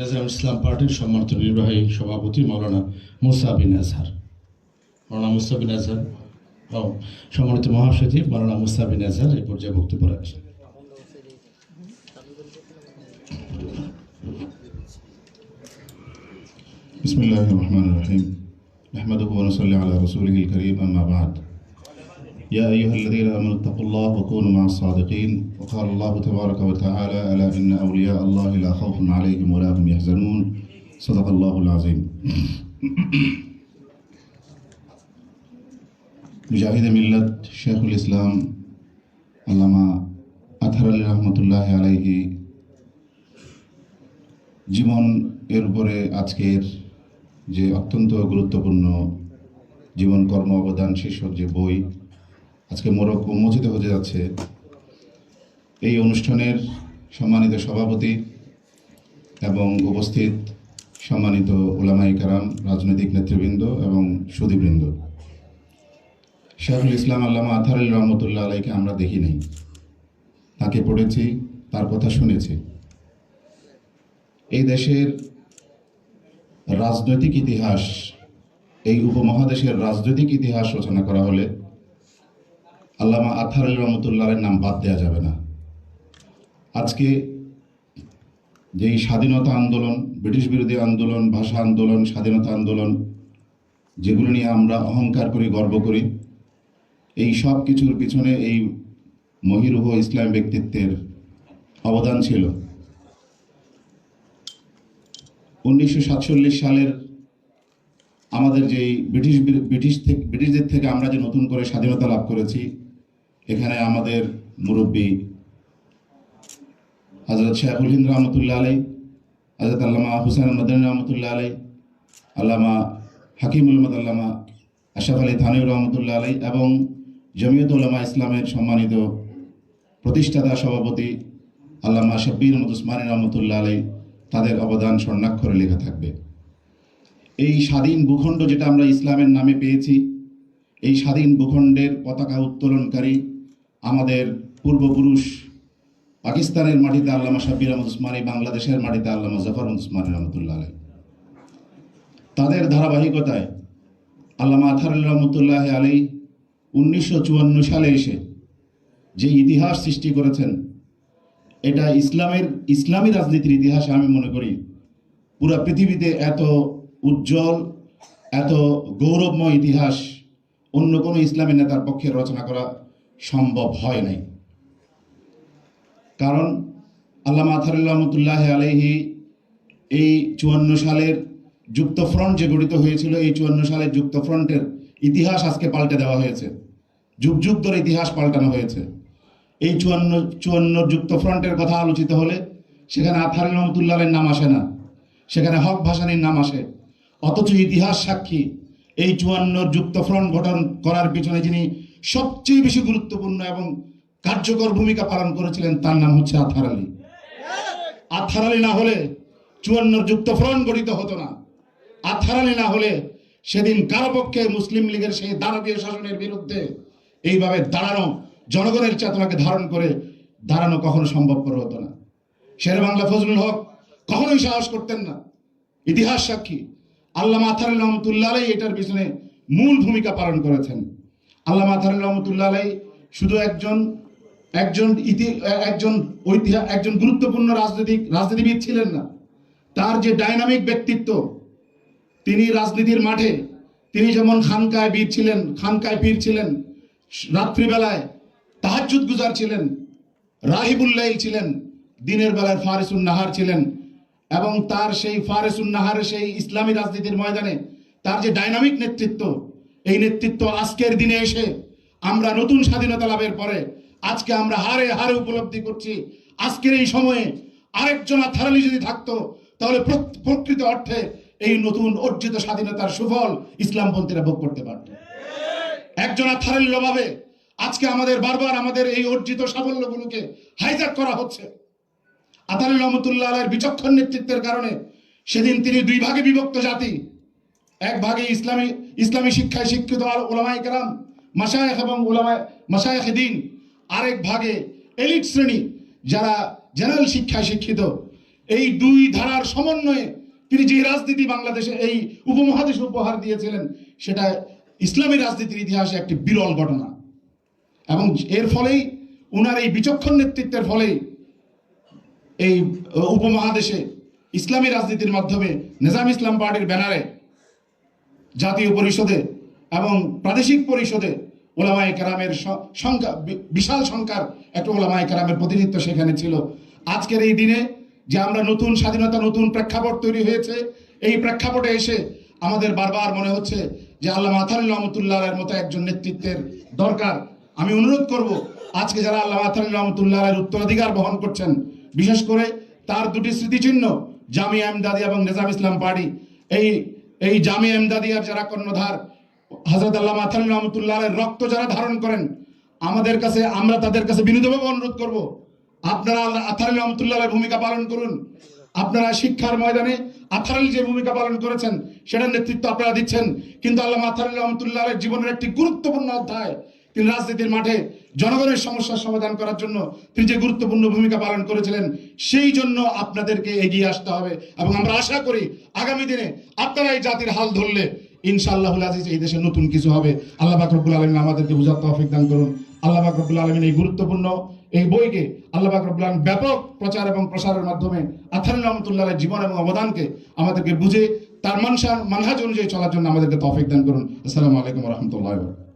নেজাম ইসলাম পার্টির সম্মানিত নির্বাহী সভাপতি মৌলানা মুসা বিন আজহার, ও সম্মানিত মহাসচিব মৌলানা মুসা বিন আজহার এই পর্যায়ে বক্তব্য রাখছেন। বিসমিল্লাহির রহমানির রহিম। নাহমাদুহু ওয়া নুসাল্লি আলা রাসূলিহিল কারীম, আম্মা বা'দ। ইয়া আইয়ুহাল্লাযীনা আমানু তাকুল্লাহা ওয়া কুনু মা'আস সাদিকিন। ওয়া ক্বালা আল্লাহু তাবারাকা ওয়া তাআলা আলা ইন্না আউলিয়া আল্লাহি লা খাউফুন আলাইহিম ওয়া লা হুম ইয়াহজানুন। সাদাকাল্লাহুল আযীম। মুজাহিদে মিল্লাত শেখুল ইসলাম আল্লামা আতহার আলী রহমতুল্লাহি আলাইহি জীবন এর উপরে আজকের যে অত্যন্ত গুরুত্বপূর্ণ জীবন কর্ম অবদান শীর্ষক যে বই আজকে মোড়ক উন্মোচিত হতে যাচ্ছে, এই অনুষ্ঠানের সম্মানিত সভাপতি এবং উপস্থিত সম্মানিত উলামায়ে কেরাম, রাজনৈতিক নেতৃবৃন্দ এবং সুধীবৃন্দ, শেখুল ইসলাম আল্লামা আতহার আলী রহমতুল্লাহ আলাইকে আমরা দেখি নাই, তাকে পড়েছি, তার কথা শুনেছি। এই দেশের রাজনৈতিক ইতিহাস, এই উপমহাদেশের রাজনৈতিক ইতিহাস রচনা করা হলে আল্লামা আতহার আলী রহমতুল্লাহের নাম বাদ দেওয়া যাবে না। আজকে যেই স্বাধীনতা আন্দোলন, ব্রিটিশ বিরোধী আন্দোলন, ভাষা আন্দোলন, স্বাধীনতা আন্দোলন, যেগুলো নিয়ে আমরা অহংকার করি, গর্ব করি, এই সব কিছুর পিছনে এই মহিরুহ ইসলাম ব্যক্তিত্বের অবদান ছিল। 1947 সালের আমাদের যেই ব্রিটিশদের থেকে আমরা যে নতুন করে স্বাধীনতা লাভ করেছি, এখানে আমাদের মুরব্বী হযরত শেখুল হিন্দ রহমতুল্লাহ আলাই, হযরত আল্লামা হুসাইন মাদানী রহমতুল্লাহ আলাই, আল্লামা হাকিমুল উম্মত আল্লামা আশরাফ আলী থানভী রহমতুল্লাহ আলাই এবং জমিয়ত উলামা ইসলামের সম্মানিত প্রতিষ্ঠাতা সভাপতি আল্লামা শাব্বির আহমদ উসমানী রহমতুল্লাহ আলাই, তাদের অবদান স্বর্ণাক্ষরে লেখা থাকবে। এই স্বাধীন ভূখণ্ড যেটা আমরা ইসলামের নামে পেয়েছি, এই স্বাধীন ভূখণ্ডের পতাকা উত্তোলনকারী আমাদের পূর্বপুরুষ, পাকিস্তানের মাটিতে আল্লামা শাব্বির আহমদ উসমানী, বাংলাদেশের মাটিতে আল্লামা জাফর উসমানী রহমতুল্লাহ আলাই, তাদের ধারাবাহিকতায় আল্লামা আতহার আলী রহমতুল্লাহ আলাই 1954 সালে এসে যে ইতিহাস সৃষ্টি করেছেন, এটা ইসলামী রাজনীতির ইতিহাসে আমি মনে করি পুরো পৃথিবীতে এত উজ্জ্বল, এত গৌরবময় ইতিহাস অন্য কোনো ইসলামী নেতার পক্ষে রচনা করা সম্ভব হয় নাই। কারণ আল্লামা আতহার আলী রহমতুল্লাহ আলাইহি এই 54 সালের যুক্তফ্রন্ট যে গঠিত হয়েছিল, এই 54 সালের যুক্তফ্রন্টের ইতিহাস আজকে পাল্টে দেওয়া হয়েছে, যুগ যুগ ধরে ইতিহাস পাল্টানো হয়েছে। এই 54 যুক্তফ্রন্টের কথা আলোচিত হলে সেখানে আতহার আলী রহমতুল্লাহের নাম আসে না, সেখানে হক ভাসানীর নাম আসে। অথচ ইতিহাস সাক্ষী এই 54 যুক্তফ্রন্ট গঠন করার পিছনে যিনি সবচেয়ে বেশি গুরুত্বপূর্ণ এবং কার্যকর ভূমিকা পালন করেছিলেন, তার নাম হচ্ছে আতহার আলী। আতহার আলী না হলে 54 যুক্তফ্রন্ট গঠিত হতো না। আতহার আলী না হলে সেদিন কারো পক্ষে মুসলিম লীগের সেই দানবীয় শাসনের বিরুদ্ধে এইভাবে দাঁড়ানো, জনগণের চেতনাকে ধারণ করে দাঁড়ানো কখনো সম্ভবপর হতো না। শের বাংলা ফজলুল হক কখনোই সাহস করতেন না। ইতিহাস সাক্ষী আল্লামা আতহার আলী রহমতুল্লাহ আলাই এটার পিছনে মূল ভূমিকা পালন করেছেন। আল্লামা আতহার আলী রহমতুল্লাহ আলাই শুধু একজন গুরুত্বপূর্ণ রাজনীতিবিদ ছিলেন না, তার যে ডাইনামিক ব্যক্তিত্ব, তিনি রাজনীতির মাঠে তিনি যেমন খানকায় পীর ছিলেন, রাত্রিবেলায় তাহাজ্জুদ গুজার ছিলেন, রাহিবুল লাইল ছিলেন, দিনের বেলায় ফারিসুন নাহার ছিলেন, এবং তার সেই ফারিসুন নাহারের সেই ইসলামী রাজনীতির ময়দানে তার যে ডাইনামিক নেতৃত্ব, এই নেতৃত্ব আজকের দিনে এসে আমরা নতুন স্বাধীনতা লাভের পরে আজকে আমরা হারে হারে উপলব্ধি করছি, আজকের এই সময়ে আরেকজন আতহার আলী যদি থাকতো তাহলে প্রকৃত অর্থে এই নতুন অর্জিত স্বাধীনতার সুফল ইসলামপন্থীরা ভোগ করতে পারত। একজন আতহার আলীর অভাবে আজকে আমাদের বারবার আমাদের এই অর্জিত সাফল্যগুলোকে হাইজ্যাক করা হচ্ছে। আতহার আলী রহমতুল্লাহ আলাইহির বিচক্ষণ নেতৃত্বের কারণে সেদিন তিনি দুই ভাগে বিভক্ত জাতি, এক ভাগে ইসলামী শিক্ষায় শিক্ষিত উলামায়ে কেরাম, মাশায়েখ এবং মাশায়েখে দ্বীন, আরেক ভাগে এলিট শ্রেণী যারা জেনারেল শিক্ষায় শিক্ষিত, এই দুই ধারার সমন্বয়ে তিনি যে রাজনীতি বাংলাদেশে এই উপমহাদেশে উপহার দিয়েছিলেন, সেটা ইসলামী রাজনীতির ইতিহাসে একটি বিরল ঘটনা। এবং এর ফলেই উনার এই বিচক্ষণ নেতৃত্বের ফলেই এই উপমহাদেশে ইসলামী রাজনীতির মাধ্যমে নিজাম ইসলাম পার্টির ব্যানারে জাতীয় পরিষদে এবং প্রাদেশিক পরিষদে ওলামায়ে কেরামের সংখ্যা, বিশাল সংখ্যার একটা ওলামায়ে কেরামের প্রতিনিধিত্ব সেখানে ছিল। আজকের এই দিনে যে আমরা নতুন স্বাধীনতা, নতুন প্রেক্ষাপট তৈরি হয়েছে, এই প্রেক্ষাপটে এসে আমাদের বারবার মনে হচ্ছে যে আল্লামা আতাউল্লাহ রহমতুল্লাহের মতো একজন নেতৃত্বের দরকার। আমি অনুরোধ করব, আজকে যারা আল্লামা আতাউল্লাহ রহমতুল্লাহের উত্তরাধিকার বহন করছেন, বিশেষ করে তার দুটি স্মৃতিচিহ্ন জামিয়া ইমদাদিয়া এবং নিজাম ইসলাম পার্টি, এই জামিয়া ইমদাদিয়ার যারা কর্ণধার হযরত আল্লামা আতাউল্লাহ রহমতুল্লাহের রক্ত যারা ধারণ করেন, আমরা তাদের কাছে বিনীতভাবে অনুরোধ করব, আপনারা আতাউল্লাহ রহমতুল্লাহের ভূমিকা পালন করুন। আপনারা শিক্ষার ময়দানে আতাউল যে ভূমিকা পালন করেছেন সেটার নেতৃত্ব আপনারা দিচ্ছেন, কিন্তু আল্লামা আতাউল্লাহ রহমতুল্লাহের জীবনের একটি গুরুত্বপূর্ণ অধ্যায়, তিনি রাজনীতির মাঠে জনগণের সমস্যার সমাধান করার জন্য তিনি যে গুরুত্বপূর্ণ ভূমিকা পালন করেছিলেন, সেই জন্য আপনাদেরকে এগিয়ে আসতে হবে। এবং আমরা আশা করি আগামী দিনে আপনারা এই জাতির হাল ধরলে ইনশাআল্লাহুল আজিজ এই দেশে নতুন কিছু হবে। আল্লাহ পাক রব্বুল আলামিন আমাদেরকে বুঝার তৌফিক দান করুন। আল্লাহ পাক রব্বুল আলামিন এই গুরুত্বপূর্ণ এই বইকে আল্লাহ পাক রব্বুল আলামিন ব্যাপক প্রচার এবং প্রসারের মাধ্যমে আতাউল্লাহ রহমতুল্লাহের জীবন এবং অবদানকে আমাদেরকে বুঝে তার মানহাজ অনুযায়ী চলার জন্য আমাদেরকে তৌফিক দান করুন। আসসালামু আলাইকুম ওয়া রাহমাতুল্লাহি ওয়া বারাকাতুহু।